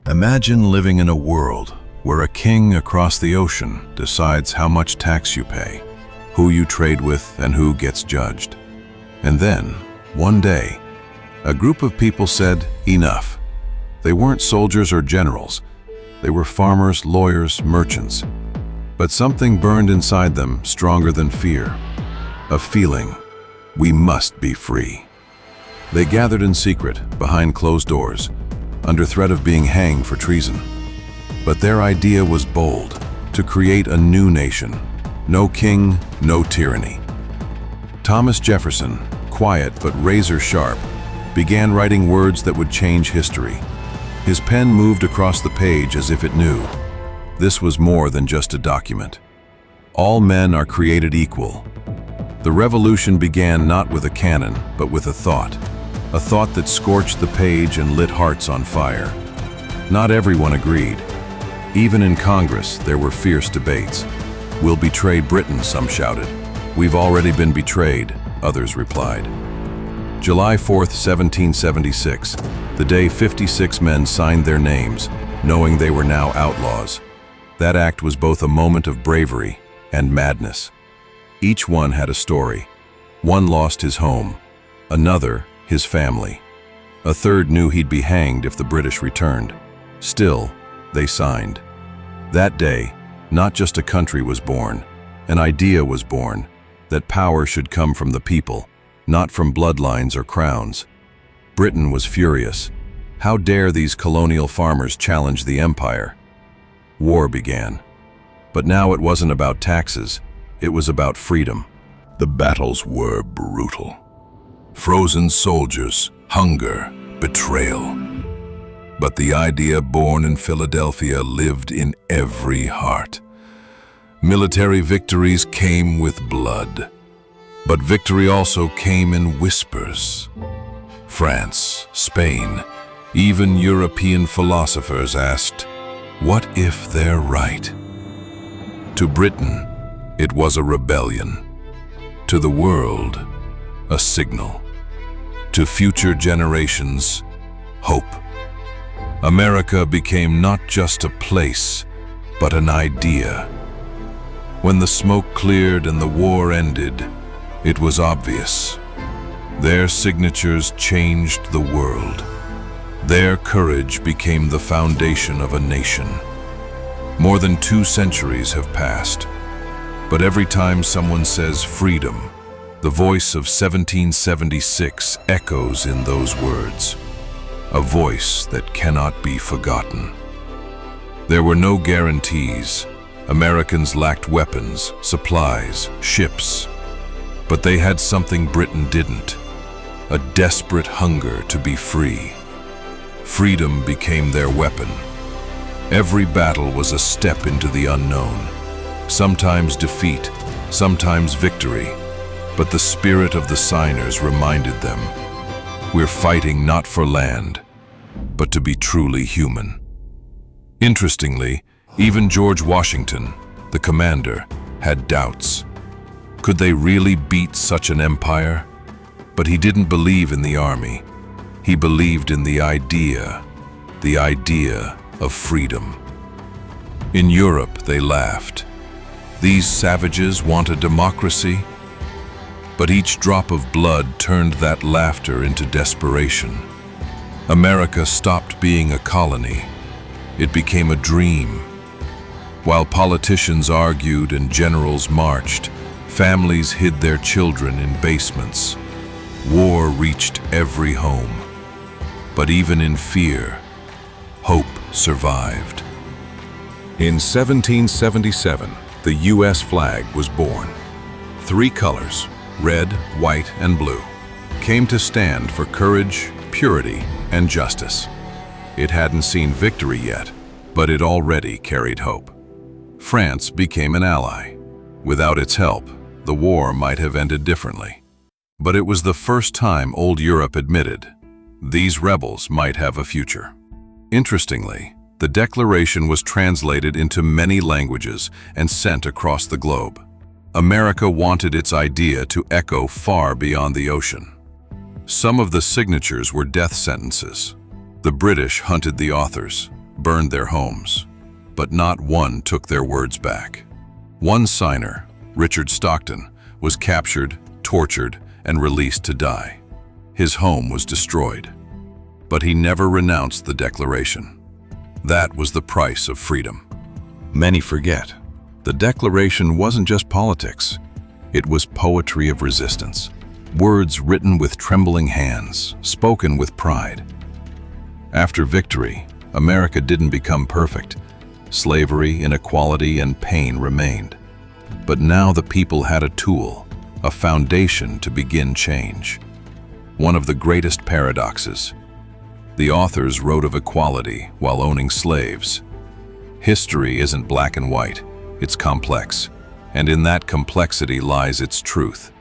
Imagine living in a world where a king across the ocean decides how much tax you pay, who you trade with, and who gets judged. And then, one day, a group of people said, enough. They weren't soldiers or generals. They were farmers, lawyers, merchants. But something burned inside them stronger than fear. A feeling, we must be free. They gathered in secret, behind closed doors, under threat of being hanged for treason. But their idea was bold, to create a new nation. No king, no tyranny. Thomas Jefferson, quiet but razor sharp, began writing words that would change history. His pen moved across the page as if it knew. This was more than just a document. All men are created equal. The revolution began not with a cannon, but with a thought that scorched the page and lit hearts on fire. Not everyone agreed. Even in Congress, there were fierce debates. We'll betray Britain, some shouted. We've already been betrayed, others replied. July 4th, 1776, the day 56 men signed their names, knowing they were now outlaws. That act was both a moment of bravery and madness. Each one had a story. One lost his home, another his family. A third knew he'd be hanged if the British returned. Still, they signed. That day, not just a country was born, an idea was born, that power should come from the people, not from bloodlines or crowns. Britain was furious. How dare these colonial farmers challenge the empire? War began. But now it wasn't about taxes, it was about freedom. The battles were brutal. Frozen soldiers, hunger, betrayal. But the idea born in Philadelphia lived in every heart. Military victories came with blood, but victory also came in whispers. France, Spain, even European philosophers asked, what if they're right? To Britain, it was a rebellion. To the world, a signal. To future generations, hope. America became not just a place, but an idea. When the smoke cleared and the war ended, it was obvious. Their signatures changed the world. Their courage became the foundation of a nation. More than 2 centuries have passed, but every time someone says freedom, the voice of 1776 echoes in those words. A voice that cannot be forgotten. There were no guarantees. Americans lacked weapons, supplies, ships. But they had something Britain didn't. A desperate hunger to be free. Freedom became their weapon. Every battle was a step into the unknown. Sometimes defeat, sometimes victory. But the spirit of the signers reminded them, we're fighting not for land, but to be truly human. Interestingly, even George Washington, the commander, had doubts. Could they really beat such an empire? But he didn't believe in the army. He believed in the idea of freedom. In Europe, they laughed. These savages want a democracy? But each drop of blood turned that laughter into desperation. America stopped being a colony. It became a dream. While politicians argued and generals marched, families hid their children in basements. War reached every home. But even in fear, hope survived. In 1777, the U.S. flag was born. 3 colors, red, white, and blue, came to stand for courage, purity, and justice. It hadn't seen victory yet, but it already carried hope. France became an ally. Without its help, the war might have ended differently. But it was the first time old Europe admitted, these rebels might have a future. Interestingly, the declaration was translated into many languages and sent across the globe. America wanted its idea to echo far beyond the ocean. Some of the signatures were death sentences. The British hunted the authors, burned their homes, but not one took their words back. One signer, Richard Stockton, was captured, tortured, and released to die. His home was destroyed, but he never renounced the Declaration. That was the price of freedom. Many forget, the Declaration wasn't just politics. It was poetry of resistance. Words written with trembling hands, spoken with pride. After victory, America didn't become perfect. Slavery, inequality, and pain remained. But now the people had a tool, a foundation to begin change. One of the greatest paradoxes. The authors wrote of equality while owning slaves. History isn't black and white, it's complex, and in that complexity lies its truth.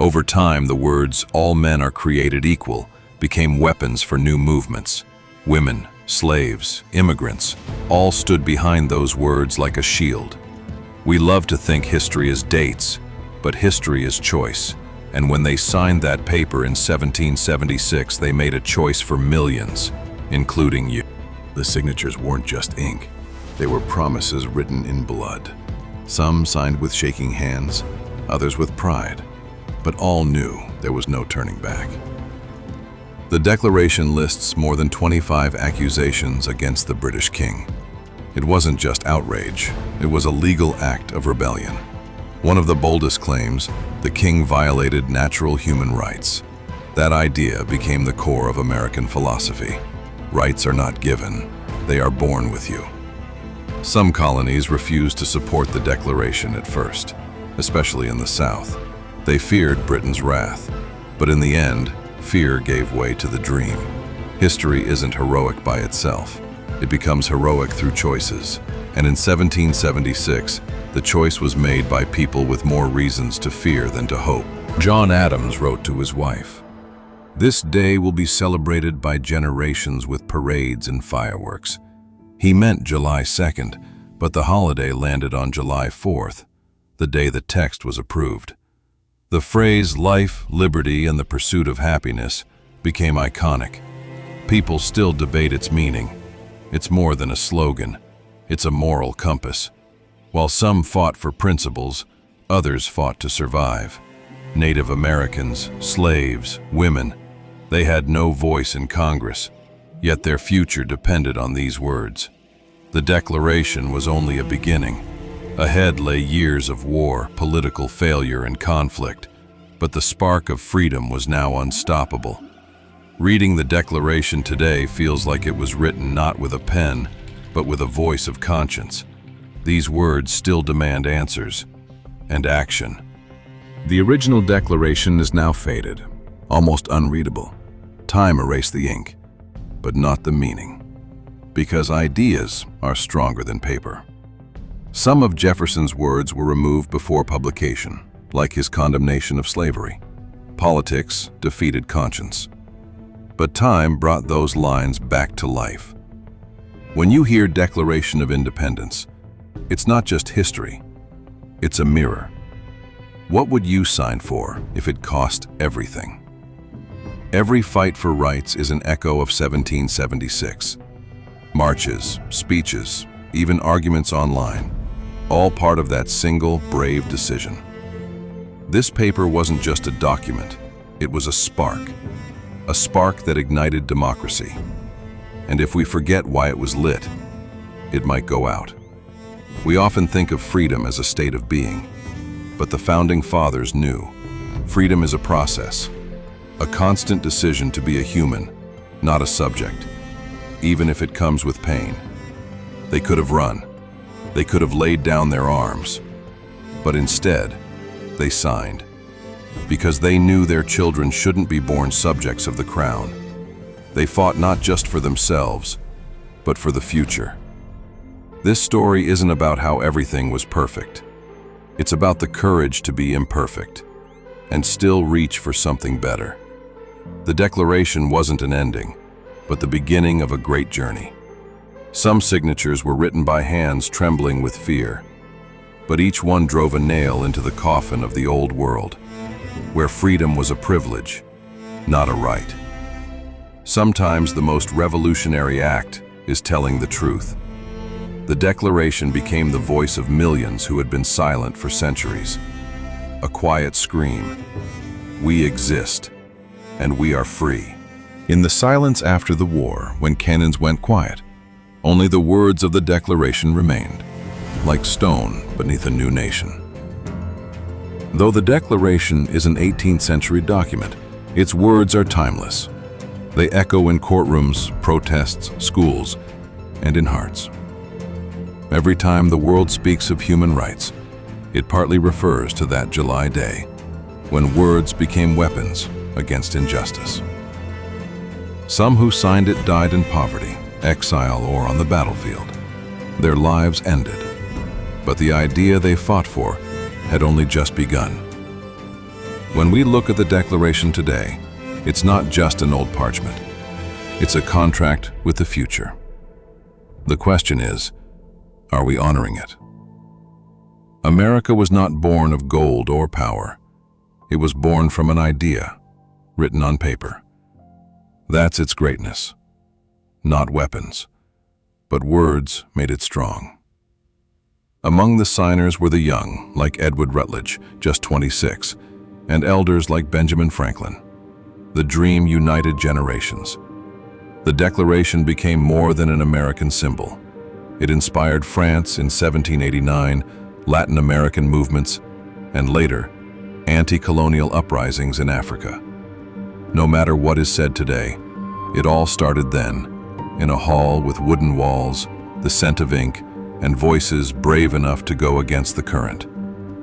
Over time, the words, "all men are created equal," became weapons for new movements. Women, slaves, immigrants, all stood behind those words like a shield. We love to think history is dates, but history is choice. And when they signed that paper in 1776, they made a choice for millions, including you. The signatures weren't just ink. They were promises written in blood. Some signed with shaking hands, others with pride, but all knew there was no turning back. The Declaration lists more than 25 accusations against the British king. It wasn't just outrage, it was a legal act of rebellion. One of the boldest claims, the king violated natural human rights. That idea became the core of American philosophy. Rights are not given, they are born with you. Some colonies refused to support the Declaration at first, especially in the South. They feared Britain's wrath, but in the end, fear gave way to the dream. History isn't heroic by itself. It becomes heroic through choices. And in 1776, the choice was made by people with more reasons to fear than to hope. John Adams wrote to his wife, "This day will be celebrated by generations with parades and fireworks." He meant July 2nd, but the holiday landed on July 4th, the day the text was approved. The phrase "life, liberty, and the pursuit of happiness" became iconic. People still debate its meaning. It's more than a slogan. It's a moral compass. While some fought for principles, others fought to survive. Native Americans, slaves, women, they had no voice in Congress, yet their future depended on these words. The Declaration was only a beginning. Ahead lay years of war, political failure, and conflict, but the spark of freedom was now unstoppable. Reading the Declaration today feels like it was written not with a pen, but with a voice of conscience. These words still demand answers and action. The original Declaration is now faded, almost unreadable. Time erased the ink, but not the meaning, because ideas are stronger than paper. Some of Jefferson's words were removed before publication, like his condemnation of slavery. Politics defeated conscience. But time brought those lines back to life. When you hear Declaration of Independence, it's not just history, it's a mirror. What would you sign for if it cost everything? Every fight for rights is an echo of 1776. Marches, speeches, even arguments online, all part of that single brave decision. This paper wasn't just a document, it was a spark that ignited democracy. And if we forget why it was lit, it might go out. We often think of freedom as a state of being, but the Founding Fathers knew freedom is a process, a constant decision to be a human, not a subject, even if it comes with pain. They could have run, they could have laid down their arms, but instead, they signed, because they knew their children shouldn't be born subjects of the crown. They fought not just for themselves, but for the future. This story isn't about how everything was perfect. It's about the courage to be imperfect and still reach for something better. The Declaration wasn't an ending, but the beginning of a great journey. Some signatures were written by hands trembling with fear, but each one drove a nail into the coffin of the old world, where freedom was a privilege, not a right. Sometimes the most revolutionary act is telling the truth. The Declaration became the voice of millions who had been silent for centuries. A quiet scream. We exist, and we are free. In the silence after the war, when cannons went quiet, only the words of the Declaration remained, like stone beneath a new nation. Though the Declaration is an 18th century document, its words are timeless. They echo in courtrooms, protests, schools, and in hearts. Every time the world speaks of human rights, it partly refers to that July day when words became weapons against injustice. Some who signed it died in poverty, exile, or on the battlefield. Their lives ended, but the idea they fought for had only just begun. When we look at the Declaration today, it's not just an old parchment. It's a contract with the future. The question is, are we honoring it? America was not born of gold or power. It was born from an idea, written on paper. That's its greatness. Not weapons, but words made it strong. Among the signers were the young, like Edward Rutledge, just 26, and elders like Benjamin Franklin. The dream united generations. The Declaration became more than an American symbol. It inspired France in 1789, Latin American movements, and later, anti-colonial uprisings in Africa. No matter what is said today, it all started then, in a hall with wooden walls, the scent of ink, and voices brave enough to go against the current.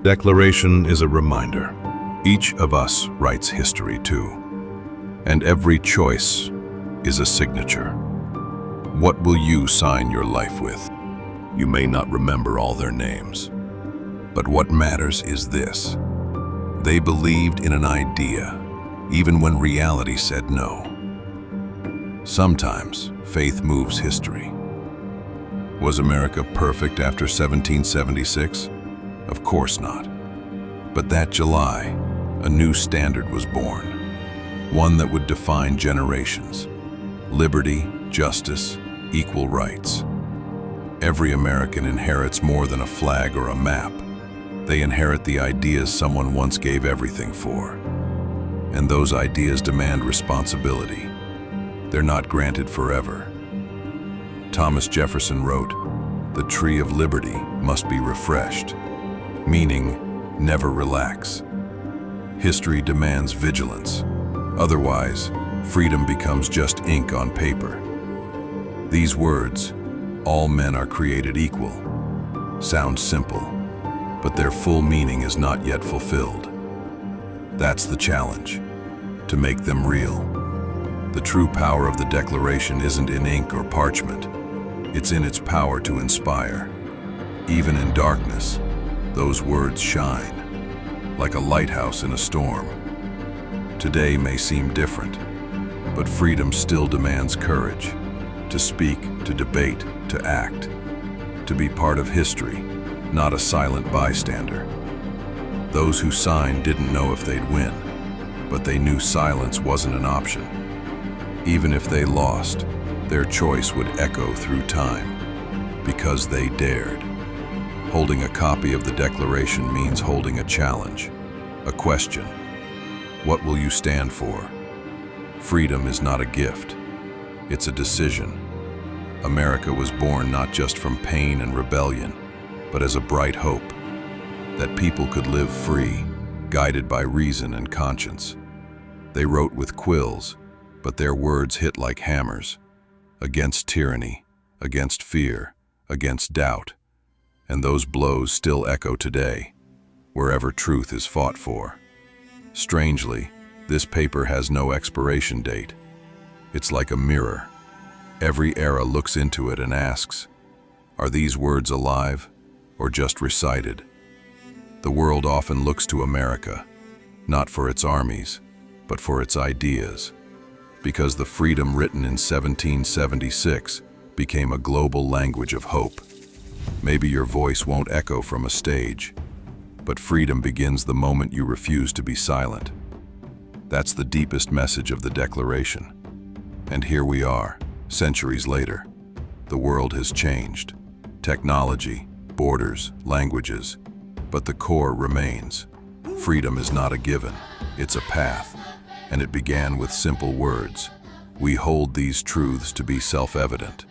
Declaration is a reminder. Each of us writes history too, and every choice is a signature. What will you sign your life with? You may not remember all their names, but what matters is this. They believed in an idea, even when reality said no. Sometimes faith moves history. Was America perfect after 1776? Of course not. But that July, a new standard was born, one that would define generations. Liberty, justice, equal rights. Every American inherits more than a flag or a map. They inherit the ideas someone once gave everything for. And those ideas demand responsibility. They're not granted forever. Thomas Jefferson wrote, "The tree of liberty must be refreshed," meaning never relax. History demands vigilance. Otherwise, freedom becomes just ink on paper. These words, "all men are created equal," sound simple, but their full meaning is not yet fulfilled. That's the challenge, to make them real. The true power of the Declaration isn't in ink or parchment. It's in its power to inspire. Even in darkness, those words shine, like a lighthouse in a storm. Today may seem different, but freedom still demands courage. To speak, to debate, to act. To be part of history, not a silent bystander. Those who signed didn't know if they'd win, but they knew silence wasn't an option. Even if they lost, their choice would echo through time, because they dared. Holding a copy of the Declaration means holding a challenge, a question. What will you stand for? Freedom is not a gift, it's a decision. America was born not just from pain and rebellion, but as a bright hope, that people could live free, guided by reason and conscience. They wrote with quills, but their words hit like hammers, against tyranny, against fear, against doubt. And those blows still echo today, wherever truth is fought for. Strangely, this paper has no expiration date. It's like a mirror. Every era looks into it and asks, are these words alive or just recited? The world often looks to America, not for its armies, but for its ideas, because the freedom written in 1776 became a global language of hope. Maybe your voice won't echo from a stage, but freedom begins the moment you refuse to be silent. That's the deepest message of the Declaration. And here we are, centuries later, the world has changed. Technology, borders, languages, but the core remains. Freedom is not a given, it's a path, and it began with simple words. We hold these truths to be self-evident.